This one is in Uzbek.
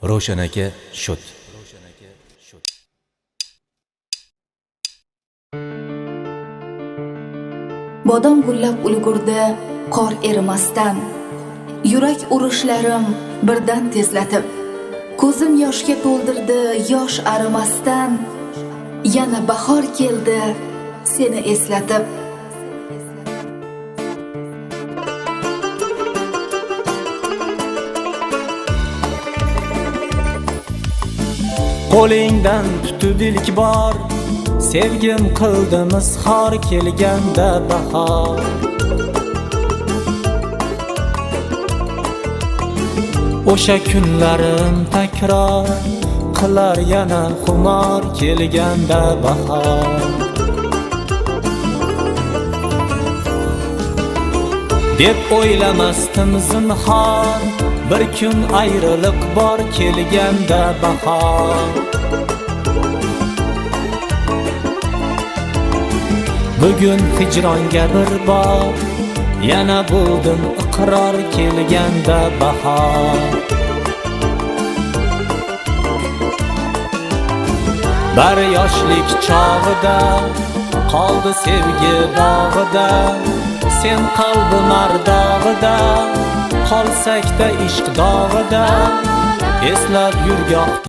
Ravshan aka shot. Bodom gullab ulgurdi qor erimasdan, yurak urishlarim birdan tezlatib, ko'zim yoshga to'ldirdi yosh arimasdan, yana bahor keldi seni eslatib. Qo'lingdan tutib ilk bor sevgim qildim izhor kelganda bahor. O'sha kunlarim takror qilar yana xumor kelganda bahor. Deb o'ylamasdim zinhor, bir kun ayriliq bor kelganda bahor. Bugun hijronga bir bor yana bo'ldim iqror kelganda bahor. Bir yoshlik chog'ida qoldi sevgi bog'ida, sen qalbim ardog'ida, qolsak-da ishq dog'ida, eslab yurgoh